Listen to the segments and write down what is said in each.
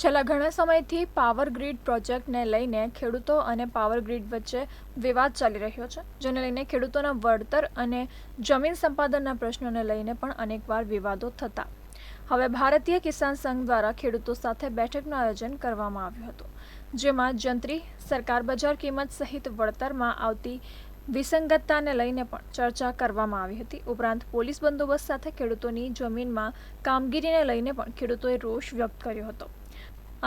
છેલ્લા ઘણા સમયથી પાવર ગ્રીડ પ્રોજેક્ટને લઈને ખેડૂતો અને પાવર ગ્રીડ વચ્ચે વિવાદ ચાલી રહ્યો છે, જેને લઈને ખેડૂતોના વળતર અને જમીન સંપાદનના પ્રશ્નોને લઈને પણ અનેકવાર વિવાદો થતા. હવે ભારતીય કિસાન સંઘ દ્વારા ખેડૂતો સાથે બેઠકનું આયોજન કરવામાં આવ્યું હતું, જેમાં જંત્રી, સરકાર બજાર કિંમત સહિત વળતરમાં આવતી વિસંગતતાને લઈને પણ ચર્ચા કરવામાં આવી હતી. ઉપરાંત પોલીસ બંદોબસ્ત સાથે ખેડૂતોની જમીનમાં કામગીરીને લઈને પણ ખેડૂતોએ રોષ વ્યક્ત કર્યો હતો.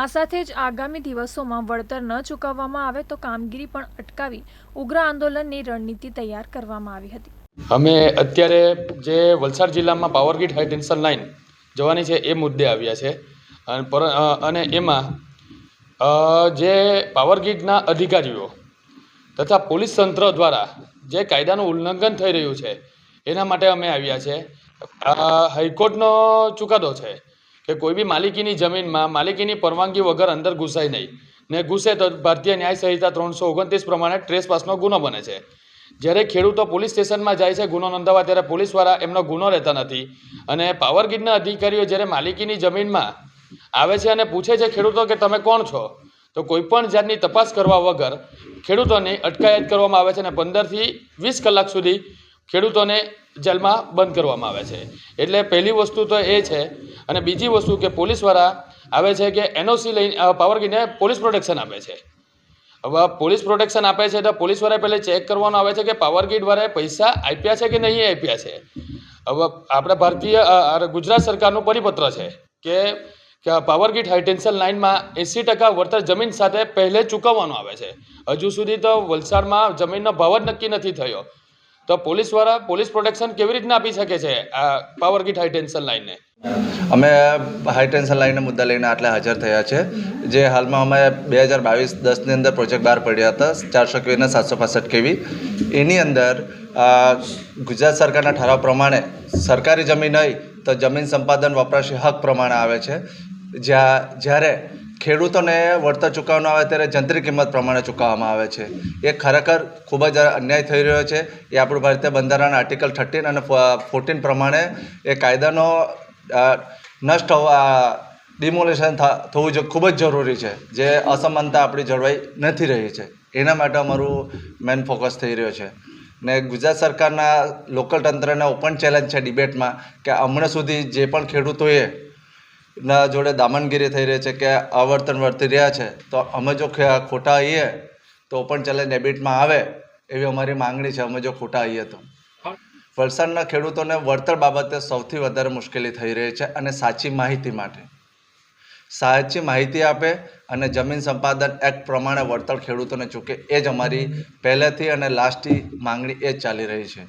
આ સાથે જ આગામી દિવસોમાં વળતર ન ચૂકવવામાં આવે તો કામગીરી પણ અટકાવી ઉગ્ર આંદોલનની રણનીતિ તૈયાર કરવામાં આવી હતી. અમે અત્યારે જે વલસાડ જિલ્લામાં power grid high tension line જવાની છે એ મુદ્દે આવ્યા છે અને એમાં જે પાવર ગ્રીડના અધિકારીઓ તથા પોલીસ તંત્ર દ્વારા જે કાયદાનું ઉલ્લંઘન થઈ રહ્યું છે એના માટે અમે આવ્યા છે. હાઈકોર્ટનો ચુકાદો છે કે કોઈ બી માલિકીની જમીનમાં માલિકીની પરવાનગી વગર અંદર ઘૂસાય નહીં, ને ઘૂસે તો ભારતીય ન્યાય સંહિતા 329 પ્રમાણે ટ્રેસપાસનો ગુનો બને છે. જ્યારે ખેડૂતો પોલીસ સ્ટેશનમાં જાય છે ગુનો નોંધાવવા, ત્યારે પોલીસવાળા એમનો ગુનો રહેતા નથી. અને પાવર ગ્રીડના અધિકારીઓ જ્યારે માલિકીની જમીનમાં આવે છે અને પૂછે છે ખેડૂતો કે તમે કોણ છો, તો કોઈ પણ જાતની તપાસ કરવા વગર ખેડૂતોની અટકાયત કરવામાં આવે છે અને 15 થી 20 કલાક સુધી ખેડૂતોને જેલમાં બંધ કરવામાં આવે છે. એટલે પહેલી વસ્તુ તો એ છે. અને બીજી વસ્તુ કે પોલીસવાળા આવે છે કે એનઓસી લઈને પાવર ગ્રીડને પોલીસ પ્રોટેક્શન આપે છે. હવે પોલીસ પ્રોટેક્શન આપે છે તો પોલીસવાળાએ પહેલાં ચેક કરવાનું આવે છે કે પાવર ગ્રીડવાળાએ પૈસા આપ્યા છે કે નહીં આપ્યા છે. હવે આપણે ભારતીય ગુજરાત સરકારનું પરિપત્ર છે કે પાવર ગ્રીડ હાઈ ટેન્શન લાઇનમાં 80% વળતર જમીન સાથે પહેલે ચૂકવવાનું આવે છે. હજુ સુધી તો વલસાડમાં જમીનનો ભાવ જ નક્કી નથી થયો, તો પોલીસવાળા પોલીસ પ્રોટેક્શન કેવી રીતના આપી શકે છે આ પાવર ગ્રીડ હાઈ ટેન્શન લાઇનને? અમે હાઈ ટેન્શન લાઇનના મુદ્દા લઈને આટલે હાજર થયા છે. જે હાલમાં અમે 2022-10ની અંદર પ્રોજેક્ટ બહાર પડ્યા હતા 400 kV અને 765 kV. એની અંદર ગુજરાત સરકારના ઠરાવ પ્રમાણે સરકારી જમીન હોય તો જમીન સંપાદન વપરાશી હક પ્રમાણે આવે છે. જ્યારે ખેડૂતોને વળતર ચૂકવવાનું આવે ત્યારે જંત્રી કિંમત પ્રમાણે ચૂકવવામાં આવે છે. એ ખરેખર ખૂબ જ અન્યાય થઈ રહ્યો છે. એ આપણું ભારતીય બંધારણ આર્ટિકલ 13 અને 14 પ્રમાણે એ કાયદાનો નષ્ટ ડિમોલેશન થવું ખૂબ જ જરૂરી છે. જે અસમાનતા આપણી જળવાઈ નથી રહી છે, એના માટે અમારું મેઇન ફોકસ થઈ રહ્યો છે. ને ગુજરાત સરકારના લોકલ તંત્રને ઓપન ચેલેન્જ છે ડિબેટમાં કે હમણાં સુધી જે પણ ખેડૂતોએ ના જોડે દામનગીરી થઈ રહી છે કે આવર્તન વર્તી રહ્યા છે, તો અમે જો ખોટા આવીએ તો ઓપન ચેલેન્જ ડિબેટમાં આવે એવી અમારી માંગણી છે. અમે જો ખોટા આવીએ તો વલસાડના ખેડૂતોને વળતર બાબતે સૌથી વધારે મુશ્કેલી થઈ રહી છે. અને સાચી માહિતી માટે સાચી માહિતી આપે અને જમીન સંપાદન એક્ટ પ્રમાણે વળતર ખેડૂતોને ચૂકે, એ જ અમારી પહેલેથી અને લાસ્ટથી માંગણી એ જ ચાલી રહી છે.